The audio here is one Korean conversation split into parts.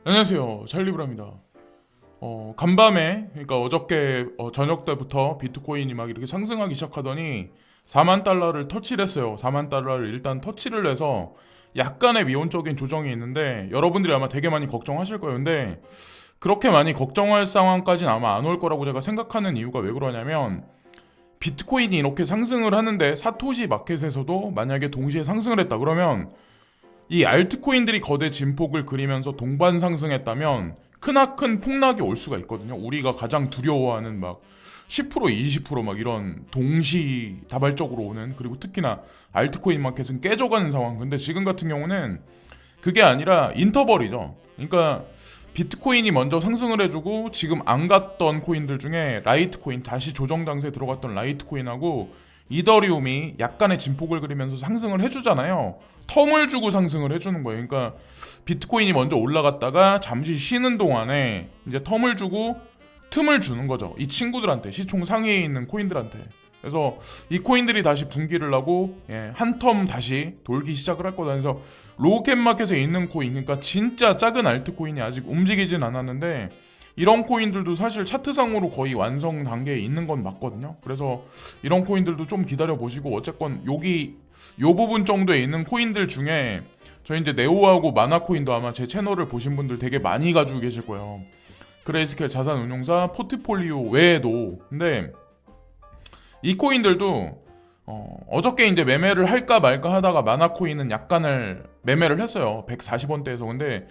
안녕하세요. 찰리브라입니다. 간밤에, 그러니까 어저께 저녁 때부터 비트코인이 막 이렇게 상승하기 시작하더니 4만 달러를 터치를 했어요. 4만 달러를 일단 터치를 해서 약간의 미온적인 조정이 있는데 여러분들이 아마 되게 많이 걱정하실 거예요. 근데 그렇게 많이 걱정할 상황까지는 아마 안 올 거라고 제가 생각하는 이유가 왜 그러냐면 비트코인이 이렇게 상승을 하는데 사토시 마켓에서도 만약에 동시에 상승을 했다 그러면 이 알트코인들이 거대 진폭을 그리면서 동반 상승했다면 크나큰 폭락이 올 수가 있거든요. 우리가 가장 두려워하는 막 10% 20%막 이런 동시다발적으로 오는, 그리고 특히나 알트코인 마켓은 깨져가는 상황. 근데 지금 같은 경우는 그게 아니라 인터벌이죠. 그러니까 비트코인이 먼저 상승을 해주고 지금 안 갔던 코인들 중에 라이트코인, 다시 조정 장세에 들어갔던 라이트코인하고 이더리움이 약간의 진폭을 그리면서 상승을 해주잖아요. 텀을 주고 상승을 해주는 거예요. 그러니까 비트코인이 먼저 올라갔다가 잠시 쉬는 동안에 이제 텀을 주고 틈을 주는 거죠. 이 친구들한테, 시총 상위에 있는 코인들한테. 그래서 이 코인들이 다시 분기를 하고 한 텀 다시 돌기 시작을 할 거다. 그래서 로켓 마켓에 있는 코인, 그러니까 진짜 작은 알트코인이 아직 움직이진 않았는데 이런 코인들도 사실 차트상으로 거의 완성 단계에 있는 건 맞거든요. 그래서 이런 코인들도 좀 기다려 보시고, 어쨌건 여기 요 부분 정도에 있는 코인들 중에 저 이제 네오하고 마나코인도 아마 제 채널을 보신 분들 되게 많이 가지고 계실 거예요. 그레이스케일 자산운용사 포트폴리오 외에도. 근데 이 코인들도 어저께 이제 매매를 할까 말까 하다가 마나코인은 약간을 매매를 했어요. 140원대에서. 근데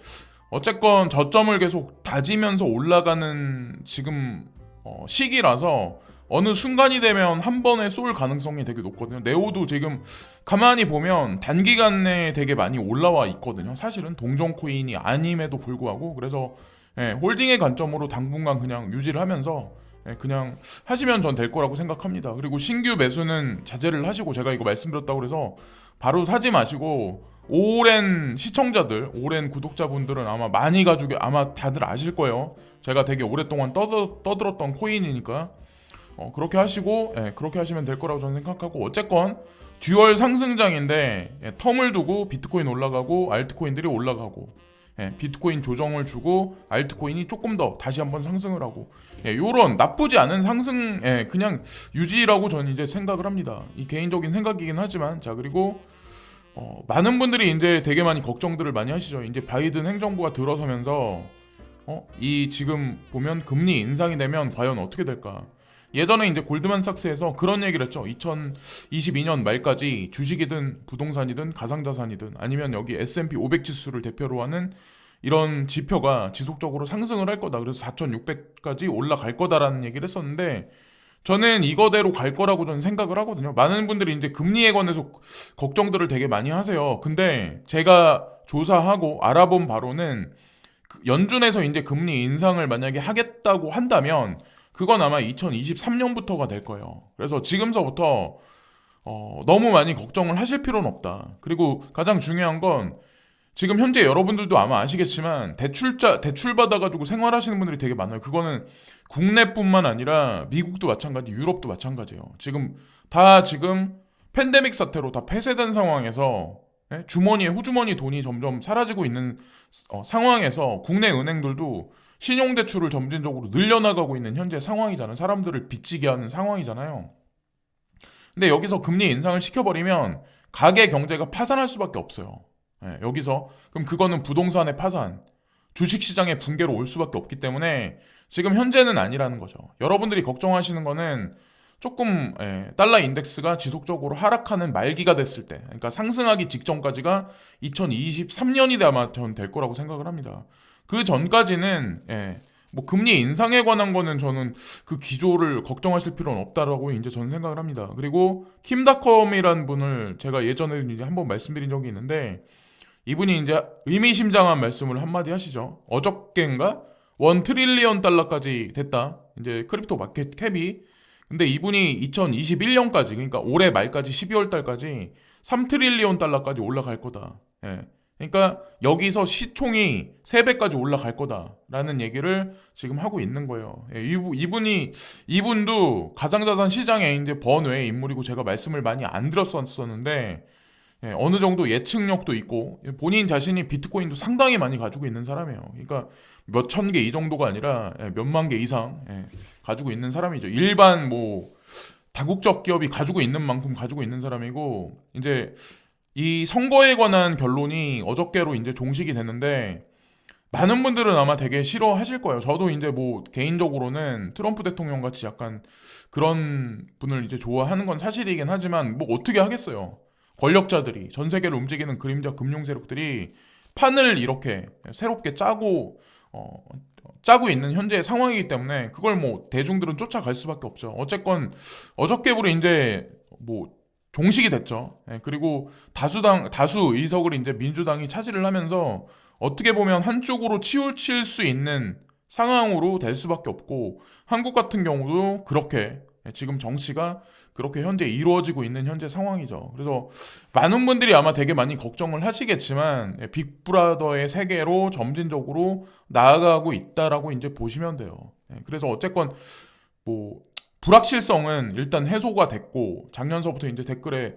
어쨌건 저점을 계속 다지면서 올라가는 지금 시기라서 어느 순간이 되면 한 번에 쏠 가능성이 되게 높거든요. 네오도 지금 가만히 보면 단기간 내에 되게 많이 올라와 있거든요. 사실은 동종 코인이 아님에도 불구하고. 그래서 홀딩의 관점으로 당분간 그냥 유지를 하면서 그냥 하시면 전 될 거라고 생각합니다. 그리고 신규 매수는 자제를 하시고, 제가 이거 말씀드렸다고 해서 바로 사지 마시고, 오랜 시청자들, 오랜 구독자분들은 아마 많이 가지고 아마 다들 아실 거예요. 제가 되게 오랫동안 떠들었던 코인이니까 그렇게 하시고, 그렇게 하시면 될 거라고 저는 생각하고, 어쨌건 듀얼 상승장인데 텀을 두고 비트코인 올라가고 알트코인들이 올라가고, 비트코인 조정을 주고 알트코인이 조금 더 다시 한번 상승을 하고, 요런 나쁘지 않은 상승, 그냥 유지라고 저는 이제 생각을 합니다. 이 개인적인 생각이긴 하지만. 자, 그리고 많은 분들이 이제 되게 많이 걱정들을 많이 하시죠. 이제 바이든 행정부가 들어서면서 이 지금 보면 금리 인상이 되면 과연 어떻게 될까? 예전에 이제 골드만삭스에서 그런 얘기를 했죠. 2022년 말까지 주식이든 부동산이든 가상자산이든 아니면 여기 S&P 500 지수를 대표로 하는 이런 지표가 지속적으로 상승을 할 거다. 그래서 4,600까지 올라갈 거다라는 얘기를 했었는데, 저는 이거대로 갈 거라고 저는 생각을 하거든요. 많은 분들이 이제 금리에 관해서 걱정들을 되게 많이 하세요. 근데 제가 조사하고 알아본 바로는 연준에서 이제 금리 인상을 만약에 하겠다고 한다면 그건 아마 2023년부터가 될 거예요. 그래서 지금서부터 너무 많이 걱정을 하실 필요는 없다. 그리고 가장 중요한 건 지금 현재 여러분들도 아마 아시겠지만 대출 받아가지고 생활하시는 분들이 되게 많아요. 그거는 국내뿐만 아니라 미국도 마찬가지, 유럽도 마찬가지예요. 지금 팬데믹 사태로 다 폐쇄된 상황에서 주머니에 호주머니 돈이 점점 사라지고 있는 상황에서 국내 은행들도 신용대출을 점진적으로 늘려나가고 있는 현재 상황이잖아요. 사람들을 빚지게 하는 상황이잖아요. 근데 여기서 금리 인상을 시켜버리면 가계 경제가 파산할 수밖에 없어요. 여기서 그럼 그거는 부동산의 파산, 주식시장의 붕괴로 올 수밖에 없기 때문에 지금 현재는 아니라는 거죠. 여러분들이 걱정하시는 거는 조금 달러 인덱스가 지속적으로 하락하는 말기가 됐을 때, 그러니까 상승하기 직전까지가 2023년이 아마 전 될 거라고 생각을 합니다. 그 전까지는 뭐 금리 인상에 관한 거는 저는 그 기조를 걱정하실 필요는 없다라고 이제 저는 생각을 합니다. 그리고 킴닷컴이라는 분을 제가 예전에 이제 한번 말씀드린 적이 있는데, 이분이 이제 의미심장한 말씀을 한마디 하시죠. 어저께인가 1 트릴리언 달러까지 됐다. 이제 크립토 마켓 캡이. 근데 이분이 2021년까지, 그러니까 올해 말까지 12월 달까지 3 트릴리언 달러까지 올라갈 거다. 그러니까 여기서 시총이 3배까지 올라갈 거다라는 얘기를 지금 하고 있는 거예요. 이분도 가상자산 시장에 이제 번외의 인물이고 제가 말씀을 많이 안 드렸었는데, 어느 정도 예측력도 있고 본인 자신이 비트코인도 상당히 많이 가지고 있는 사람이에요. 그러니까 몇 천 개 이 정도가 아니라 몇만 개 이상 가지고 있는 사람이죠. 일반 뭐 다국적 기업이 가지고 있는 만큼 가지고 있는 사람이고 이제 이 선거에 관한 결론이 어저께로 이제 종식이 됐는데 많은 분들은 아마 되게 싫어하실 거예요. 저도 이제 뭐 개인적으로는 트럼프 대통령 같이 약간 그런 분을 이제 좋아하는 건 사실이긴 하지만 뭐 어떻게 하겠어요. 권력자들이 전 세계를 움직이는 그림자 금융 세력들이 판을 이렇게 새롭게 어, 짜고 있는 현재의 상황이기 때문에 그걸 뭐 대중들은 쫓아갈 수밖에 없죠. 어쨌건 어저께부로 이제 뭐 종식이 됐죠. 그리고 다수 의석을 이제 민주당이 차지를 하면서 어떻게 보면 한쪽으로 치우칠 수 있는 상황으로 될 수밖에 없고 한국 같은 경우도 그렇게 지금 정치가 그렇게 현재 이루어지고 있는 현재 상황이죠. 그래서 많은 분들이 아마 되게 많이 걱정을 하시겠지만 빅브라더의 세계로 점진적으로 나아가고 있다라고 이제 보시면 돼요. 그래서 어쨌건 뭐 불확실성은 일단 해소가 됐고 작년서부터 이제 댓글에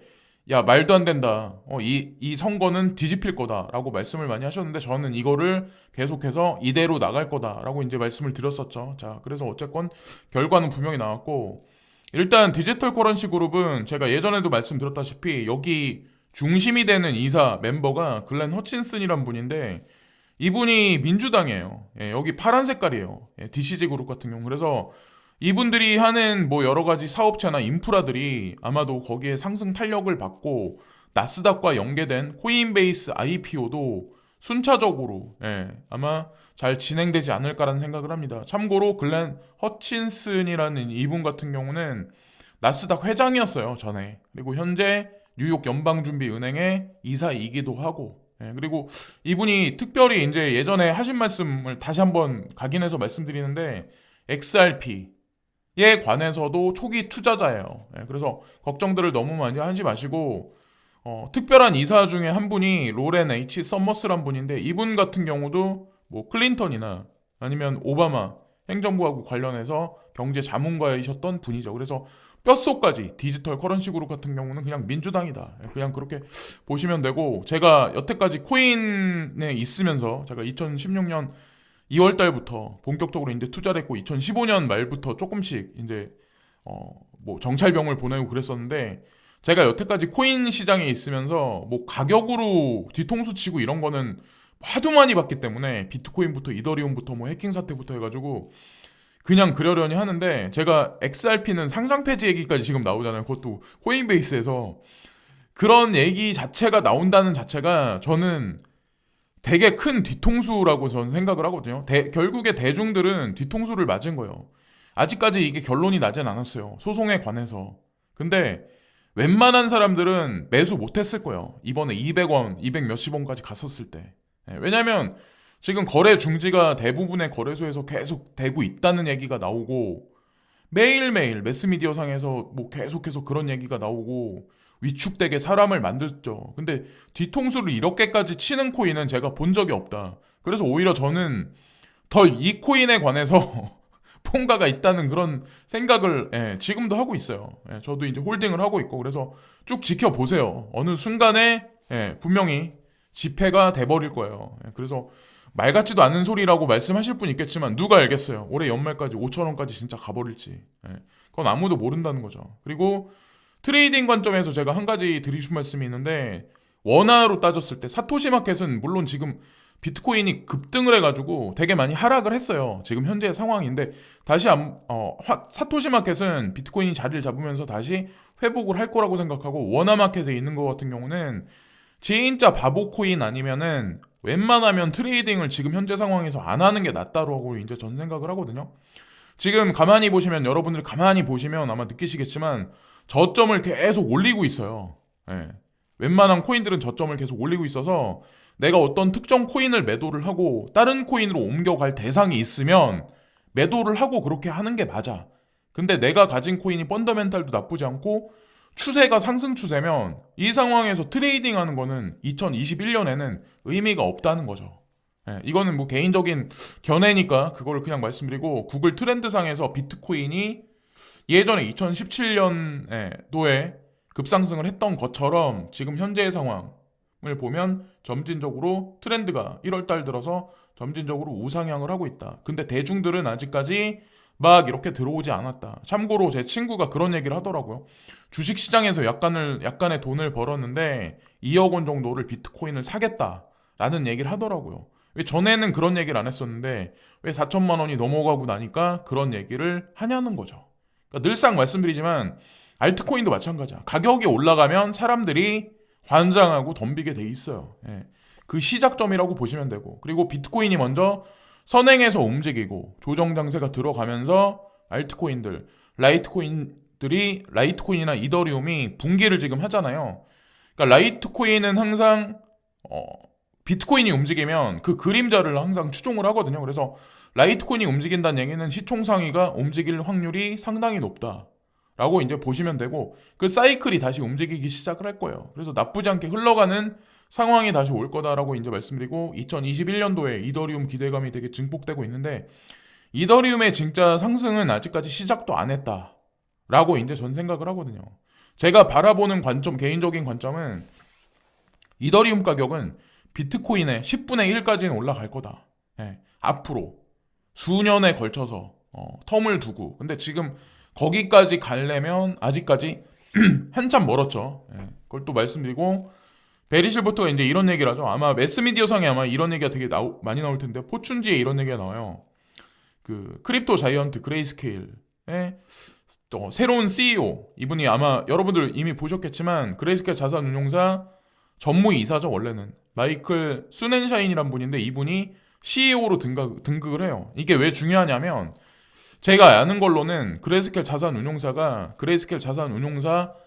야 말도 안 된다. 이 선거는 뒤집힐 거다라고 말씀을 많이 하셨는데 저는 이거를 계속해서 이대로 나갈 거다라고 이제 말씀을 드렸었죠. 자, 그래서 어쨌건 결과는 분명히 나왔고 일단 디지털 커런시 그룹은 제가 예전에도 말씀드렸다시피 여기 중심이 되는 이사 멤버가 글렌 허친슨이란 분인데 이분이 민주당이에요. 여기 파란 색깔이에요. DCG 그룹 같은 경우. 그래서 이분들이 하는 뭐 여러 가지 사업체나 인프라들이 아마도 거기에 상승 탄력을 받고 나스닥과 연계된 코인베이스 IPO도 순차적으로 아마 잘 진행되지 않을까라는 생각을 합니다. 참고로 글렌 허친슨이라는 이분 같은 경우는 나스닥 회장이었어요, 전에. 그리고 현재 뉴욕 연방준비은행의 이사이기도 하고 그리고 이분이 특별히 이제 예전에 하신 말씀을 다시 한번 각인해서 말씀드리는데 XRP에 관해서도 초기 투자자예요. 그래서 걱정들을 너무 많이 하지 마시고 특별한 이사 중에 한 분이 로렌 H. 서머스란 분인데 이분 같은 경우도 뭐 클린턴이나 아니면 오바마 행정부하고 관련해서 경제 자문가이셨던 분이죠. 그래서 뼛속까지 디지털 커런시 그룹 같은 경우는 그냥 민주당이다. 그냥 그렇게 보시면 되고 제가 여태까지 코인에 있으면서 제가 2016년 2월 달부터 본격적으로 이제 투자를 했고 2015년 말부터 조금씩 이제 뭐 정찰병을 보내고 그랬었는데 제가 여태까지 코인 시장에 있으면서 뭐 가격으로 뒤통수 치고 이런 거는 하도 많이 봤기 때문에 비트코인부터 이더리움부터 뭐 해킹 사태부터 해가지고 그냥 그러려니 하는데 제가 XRP는 상장 폐지 얘기까지 지금 나오잖아요. 그것도 코인베이스에서 그런 얘기 자체가 나온다는 자체가 저는 되게 큰 뒤통수라고 저는 생각을 하거든요. 결국에 대중들은 뒤통수를 맞은 거예요. 아직까지 이게 결론이 나진 않았어요. 소송에 관해서. 근데 웬만한 사람들은 매수 못했을 거예요. 이번에 200원, 200 몇십 원까지 갔었을 때. 왜냐면 지금 거래 중지가 대부분의 거래소에서 계속 되고 있다는 얘기가 나오고 매일매일 매스미디어 상에서 뭐 계속해서 그런 얘기가 나오고 위축되게 사람을 만들죠. 근데 뒤통수를 이렇게까지 치는 코인은 제가 본 적이 없다. 그래서 오히려 저는 더 이 코인에 관해서 폰가가 있다는 그런 생각을 지금도 하고 있어요. 저도 이제 홀딩을 하고 있고 그래서 쭉 지켜보세요. 어느 순간에 분명히 지폐가 돼버릴 거예요. 그래서 말 같지도 않은 소리라고 말씀하실 분 있겠지만 누가 알겠어요. 올해 연말까지 5천 원까지 진짜 가버릴지. 그건 아무도 모른다는 거죠. 그리고 트레이딩 관점에서 제가 한 가지 드리신 말씀이 있는데 원화로 따졌을 때 사토시 마켓은 물론 지금 비트코인이 급등을 해가지고 되게 많이 하락을 했어요. 지금 현재 상황인데 다시 사토시 마켓은 비트코인이 자리를 잡으면서 다시 회복을 할 거라고 생각하고 원화 마켓에 있는 것 같은 경우는 진짜 바보 코인 아니면은 웬만하면 트레이딩을 지금 현재 상황에서 안 하는 게 낫다고 이제 전 생각을 하거든요. 지금 가만히 보시면 여러분들이 가만히 보시면 아마 느끼시겠지만 저점을 계속 올리고 있어요. 웬만한 코인들은 저점을 계속 올리고 있어서 내가 어떤 특정 코인을 매도를 하고 다른 코인으로 옮겨갈 대상이 있으면 매도를 하고 그렇게 하는 게 맞아. 근데 내가 가진 코인이 펀더멘탈도 나쁘지 않고 추세가 상승 추세면 이 상황에서 트레이딩 하는 거는 2021년에는 의미가 없다는 거죠. 이거는 뭐 개인적인 견해니까 그걸 그냥 말씀드리고 구글 트렌드상에서 비트코인이 예전에 2017년도에 급상승을 했던 것처럼 지금 현재의 상황을 보면 점진적으로 트렌드가 1월달 들어서 점진적으로 우상향을 하고 있다. 근데 대중들은 아직까지 막 이렇게 들어오지 않았다. 참고로 제 친구가 그런 얘기를 하더라고요. 주식시장에서 약간의 돈을 벌었는데 2억 원 정도를 비트코인을 사겠다라는 얘기를 하더라고요. 왜 전에는 그런 얘기를 안 했었는데 왜 4천만 원이 넘어가고 나니까 그런 얘기를 하냐는 거죠. 그러니까 늘상 말씀드리지만 알트코인도 마찬가지야. 가격이 올라가면 사람들이 환장하고 덤비게 돼 있어요. 예. 그 시작점이라고 보시면 되고, 그리고 비트코인이 먼저 선행해서 움직이고 조정 장세가 들어가면서 알트코인들, 라이트코인이나 이더리움이 붕괴를 지금 하잖아요. 그러니까 라이트코인은 항상 비트코인이 움직이면 그 그림자를 항상 추종을 하거든요. 그래서 라이트코인이 움직인다는 얘기는 시총상위가 움직일 확률이 상당히 높다. 라고 이제 보시면 되고, 그 사이클이 다시 움직이기 시작을 할 거예요. 그래서 나쁘지 않게 흘러가는 상황이 다시 올 거다라고 이제 말씀드리고, 2021년도에 이더리움 기대감이 되게 증폭되고 있는데, 이더리움의 진짜 상승은 아직까지 시작도 안 했다. 라고 이제 전 생각을 하거든요. 제가 바라보는 관점, 개인적인 관점은 이더리움 가격은 비트코인의 10분의 1까지는 올라갈 거다. 예, 앞으로 수년에 걸쳐서 텀을 두고. 근데 지금 거기까지 가려면 아직까지 한참 멀었죠. 예, 그걸 또 말씀드리고, 베리 실버트가 이제 이런 얘기를 하죠. 아마 매스미디어상에 아마 이런 얘기가 되게 많이 나올 텐데, 포춘지에 이런 얘기가 나와요. 그 크립토 자이언트 그레이스케일의 새로운 CEO, 이분이 아마 여러분들 이미 보셨겠지만 그레이스케일 자산운용사 전무이사죠. 원래는 마이클 수넨샤인이란 분인데, 이분이 CEO로 등극을 해요. 이게 왜 중요하냐면, 제가 아는 걸로는 그레이스케일 자산운용사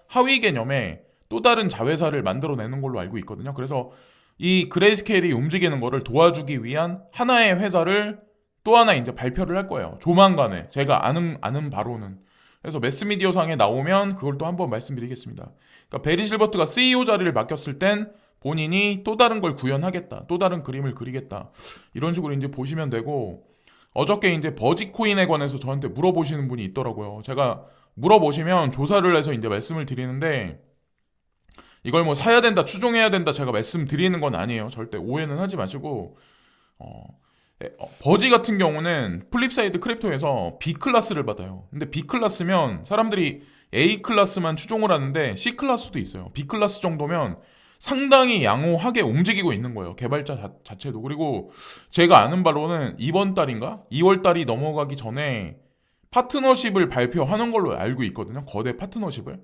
하위 개념에 또 다른 자회사를 만들어내는 걸로 알고 있거든요. 그래서 이 그레이스케일이 움직이는 거를 도와주기 위한 하나의 회사를 또 하나 이제 발표를 할 거예요. 조만간에. 제가 아는 바로는. 그래서 매스미디어상에 나오면 그걸 또 한번 말씀드리겠습니다. 그러니까 베리 실버트가 CEO 자리를 맡겼을 땐 본인이 또 다른 걸 구현하겠다. 또 다른 그림을 그리겠다. 이런 식으로 이제 보시면 되고, 어저께 이제 버지코인에 관해서 저한테 물어보시는 분이 있더라고요. 제가 물어보시면 조사를 해서 이제 말씀을 드리는데, 이걸 뭐 사야 된다, 추종해야 된다 제가 말씀드리는 건 아니에요. 절대 오해는 하지 마시고, 버지 같은 경우는 플립사이드 크립토에서 B클래스를 받아요. 근데 B클래스면 사람들이 A클래스만 추종을 하는데 C클래스도 있어요. B클래스 정도면 상당히 양호하게 움직이고 있는 거예요. 개발자 자체도. 그리고 제가 아는 바로는 이번 달인가? 2월 달이 넘어가기 전에 파트너십을 발표하는 걸로 알고 있거든요. 거대 파트너십을.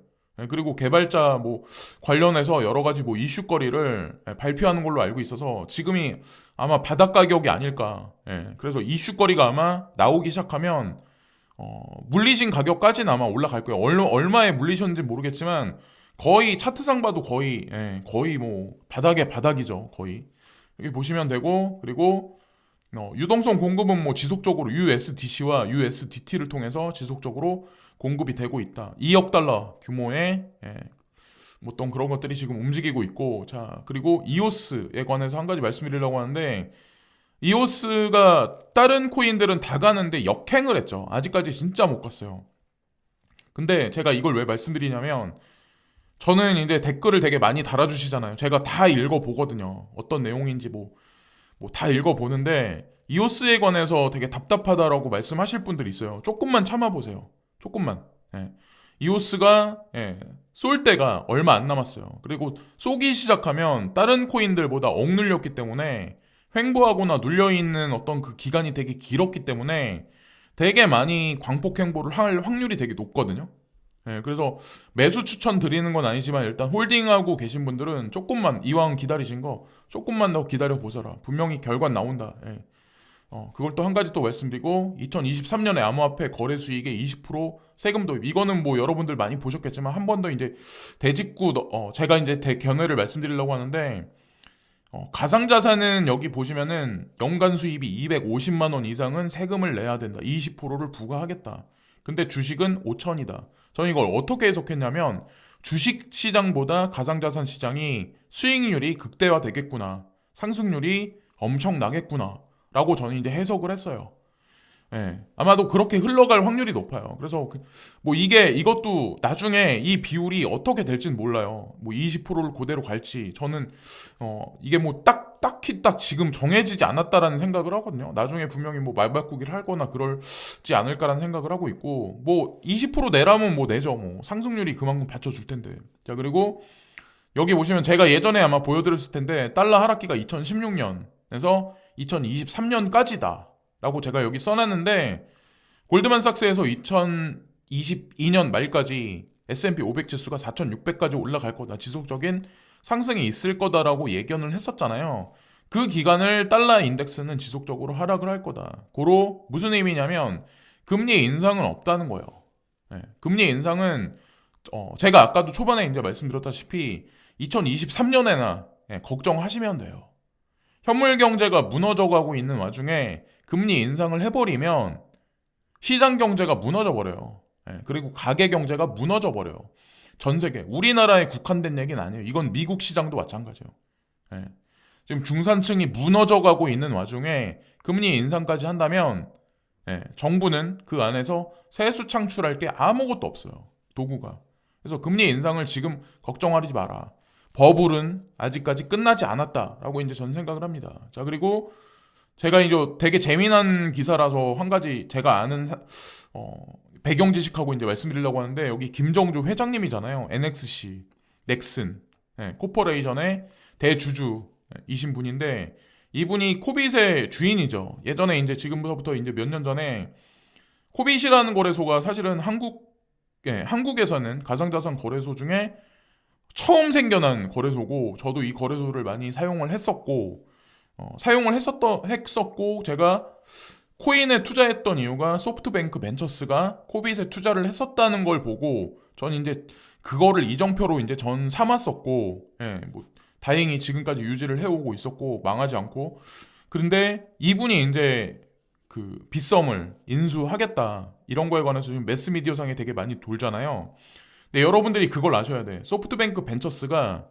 그리고 개발자 뭐 관련해서 여러 가지 뭐 이슈거리를 발표하는 걸로 알고 있어서 지금이 아마 바닥 가격이 아닐까. 그래서 이슈거리가 아마 나오기 시작하면 물리신 가격까지는 아마 올라갈 거예요. 얼마에 물리셨는지 모르겠지만 거의 차트상 봐도 거의 뭐 바닥의 바닥이죠. 거의 이렇게 보시면 되고, 그리고 유동성 공급은 뭐 지속적으로 USDC와 USDT를 통해서 지속적으로 공급이 되고 있다. 2억 달러 규모의 뭐 어떤 그런 것들이 지금 움직이고 있고, 자, 그리고 이오스에 관해서 한 가지 말씀드리려고 하는데, 이오스가 다른 코인들은 다 가는데 역행을 했죠. 아직까지 진짜 못 갔어요. 근데 제가 이걸 왜 말씀드리냐면, 저는 이제 댓글을 되게 많이 달아주시잖아요. 제가 다 읽어보거든요. 어떤 내용인지 뭐 다 읽어보는데, 이오스에 관해서 되게 답답하다라고 말씀하실 분들이 있어요. 조금만 참아보세요. 조금만. 이오스가 쏠 때가 얼마 안 남았어요. 그리고 쏘기 시작하면 다른 코인들보다 억눌렸기 때문에, 횡보하거나 눌려있는 어떤 그 기간이 되게 길었기 때문에 되게 많이 광폭 횡보를 할 확률이 되게 높거든요. 그래서 매수 추천 드리는 건 아니지만 일단 홀딩하고 계신 분들은 조금만, 이왕 기다리신 거 조금만 더 기다려 보셔라. 분명히 결과 나온다. 그걸 또 한 가지 또 말씀드리고, 2023년에 암호화폐 거래 수익의 20% 세금 도입. 이거는 뭐 여러분들 많이 보셨겠지만 한 번 더 이제 대직구, 제가 이제 대견해를 말씀드리려고 하는데, 가상자산은 여기 보시면은 연간 수입이 250만 원 이상은 세금을 내야 된다. 20%를 부과하겠다. 근데 주식은 5천이다. 저는 이걸 어떻게 해석했냐면, 주식 시장보다 가상자산 시장이 수익률이 극대화되겠구나. 상승률이 엄청나겠구나. 라고 저는 이제 해석을 했어요. 예, 아마도 그렇게 흘러갈 확률이 높아요. 그래서 뭐 이것도 나중에 이 비율이 어떻게 될지는 몰라요. 뭐 20%를 그대로 갈지 저는 이게 뭐 딱히 지금 정해지지 않았다라는 생각을 하거든요. 나중에 분명히 뭐 말바꾸기를 하거나 그럴지 않을까라는 생각을 하고 있고, 뭐 20% 내라면 뭐 내죠. 뭐 상승률이 그만큼 받쳐줄 텐데. 자, 그리고 여기 보시면 제가 예전에 아마 보여드렸을 텐데 달러 하락기가 2016년에서 2023년까지다 라고 제가 여기 써놨는데, 골드만삭스에서 2022년 말까지 S&P 500 지수가 4,600까지 올라갈 거다, 지속적인 상승이 있을 거다라고 예견을 했었잖아요. 그 기간을 달러 인덱스는 지속적으로 하락을 할 거다. 고로 무슨 의미냐면 금리 인상은 없다는 거예요. 네, 금리 인상은 제가 아까도 초반에 이제 말씀드렸다시피 2023년에나 걱정하시면 돼요. 현물 경제가 무너져가고 있는 와중에 금리 인상을 해버리면 시장 경제가 무너져 버려요. 그리고 가계 경제가 무너져 버려요. 전 세계, 우리나라에 국한된 얘기는 아니에요. 이건 미국 시장도 마찬가지예요. 지금 중산층이 무너져가고 있는 와중에 금리 인상까지 한다면 정부는 그 안에서 세수 창출할 게 아무것도 없어요. 도구가. 그래서 금리 인상을 지금 걱정하지 마라. 버블은 아직까지 끝나지 않았다라고 이제 저는 생각을 합니다. 자, 그리고 제가 이제 되게 재미난 기사라서 한 가지 제가 아는 배경 지식하고 이제 말씀드리려고 하는데, 여기 김정주 회장님이잖아요. NXC, 넥슨, 코퍼레이션의 대주주이신 분인데, 이분이 코빗의 주인이죠. 예전에 이제 지금부터 이제 몇 년 전에 코빗이라는 거래소가 사실은 한국에서는 가상자산 거래소 중에 처음 생겨난 거래소고, 저도 이 거래소를 많이 사용을 했었고, 제가 코인에 투자했던 이유가 소프트뱅크 벤처스가 코빗에 투자를 했었다는 걸 보고, 저는 이제 그거를 이정표로 이제 전 삼았었고, 뭐 다행히 지금까지 유지를 해오고 있었고, 망하지 않고. 그런데 이분이 이제 그 빗썸을 인수하겠다, 이런 거에 관해서 지금 매스미디어 상에 되게 많이 돌잖아요. 근데 여러분들이 그걸 아셔야 돼. 소프트뱅크 벤처스가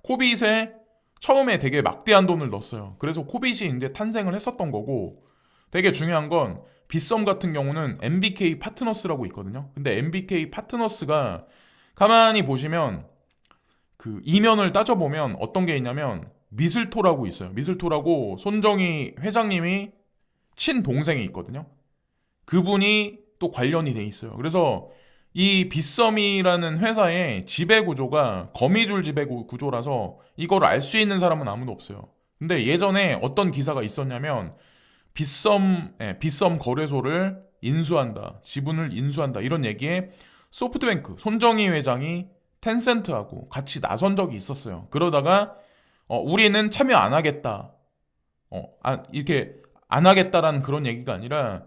코빗에 처음에 되게 막대한 돈을 넣었어요. 그래서 코빗이 이제 탄생을 했었던 거고, 되게 중요한 건 빗썸 같은 경우는 MBK 파트너스라고 있거든요. 근데 MBK 파트너스가 가만히 보시면 그 이면을 따져보면 어떤 게 있냐면 미슬토라고 있어요. 미슬토라고 손정희 회장님이 친동생이 있거든요. 그분이 또 관련이 돼 있어요. 그래서 이 빗썸이라는 회사의 지배구조가 거미줄 지배구조라서 이걸 알 수 있는 사람은 아무도 없어요. 근데 예전에 어떤 기사가 있었냐면 빗썸 거래소를 인수한다, 지분을 인수한다, 이런 얘기에 소프트뱅크 손정희 회장이 텐센트하고 같이 나선 적이 있었어요. 그러다가 우리는 참여 안 하겠다, 이렇게 안 하겠다라는 그런 얘기가 아니라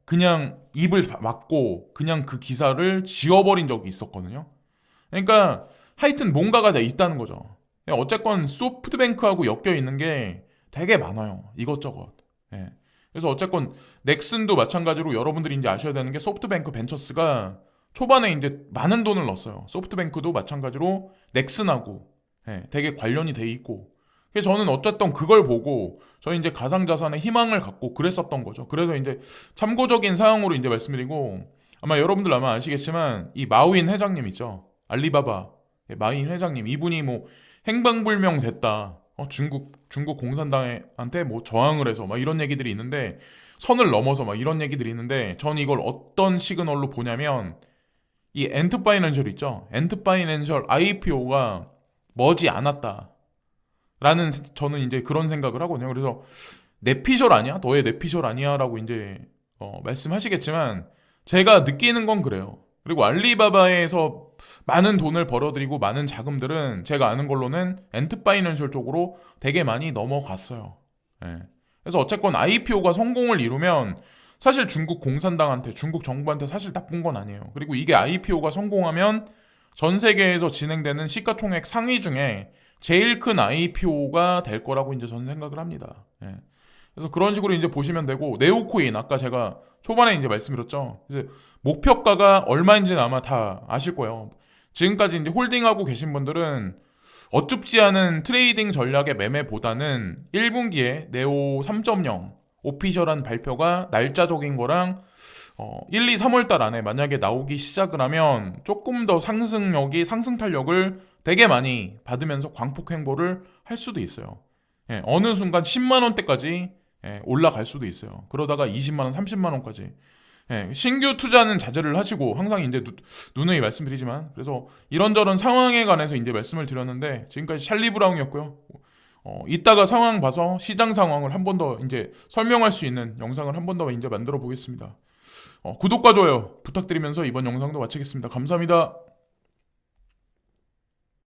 그냥 입을 막고 그냥 그 기사를 지워버린 적이 있었거든요. 그러니까 하여튼 뭔가가 있다는 거죠. 어쨌건 소프트뱅크하고 엮여 있는 게 되게 많아요. 이것저것. 그래서 어쨌건 넥슨도 마찬가지로 여러분들이 이제 아셔야 되는 게 소프트뱅크 벤처스가 초반에 이제 많은 돈을 넣었어요. 소프트뱅크도 마찬가지로 넥슨하고 되게 관련이 돼 있고. 그래서 저는 어쨌든 그걸 보고 저는 이제 가상자산에 희망을 갖고 그랬었던 거죠. 그래서 이제 참고적인 사항으로 이제 말씀드리고, 아마 여러분들 아마 아시겠지만 이 마윈 회장님 있죠. 알리바바 마윈 회장님, 이분이 뭐 행방불명 됐다. 중국 공산당한테 뭐 저항을 해서 막 이런 얘기들이 있는데, 선을 넘어서 막 이런 얘기들이 있는데, 전 이걸 어떤 시그널로 보냐면 이 엔트파이낸셜 있죠. 엔트파이낸셜 IPO가 머지 않았다. 라는 저는 이제 그런 생각을 하거든요. 그래서 내피셜 아니야? 너의 내피셜 아니야? 라고 이제 말씀하시겠지만 제가 느끼는 건 그래요. 그리고 알리바바에서 많은 돈을 벌어들이고 많은 자금들은 제가 아는 걸로는 엔트파이낸셜 쪽으로 되게 많이 넘어갔어요. 그래서 어쨌건 IPO가 성공을 이루면 사실 중국 공산당한테, 중국 정부한테 사실 나쁜 건 아니에요. 그리고 이게 IPO가 성공하면 전 세계에서 진행되는 시가총액 상위 중에 제일 큰 IPO가 될 거라고 이제 저는 생각을 합니다. 그래서 그런 식으로 이제 보시면 되고, 네오코인 아까 제가 초반에 이제 말씀드렸죠. 이제 목표가가 얼마인지는 아마 다 아실 거예요. 지금까지 이제 홀딩하고 계신 분들은 어쭙지 않은 트레이딩 전략의 매매보다는 1분기에 네오 3.0 오피셜한 발표가 날짜적인 거랑 1, 2, 3월 달 안에 만약에 나오기 시작을 하면 조금 더 상승 탄력을 되게 많이 받으면서 광폭 횡보를 할 수도 있어요. 예, 어느 순간 10만 원대까지 올라갈 수도 있어요. 그러다가 20만 원, 30만 원까지. 예, 신규 투자는 자제를 하시고 항상 이제 누누이 말씀드리지만 그래서 이런저런 상황에 관해서 이제 말씀을 드렸는데 지금까지 찰리 브라운이었고요. 이따가 상황 봐서 시장 상황을 한 번 더 이제 설명할 수 있는 영상을 한 번 더 이제 만들어 보겠습니다. 구독과 좋아요 부탁드리면서 이번 영상도 마치겠습니다. 감사합니다.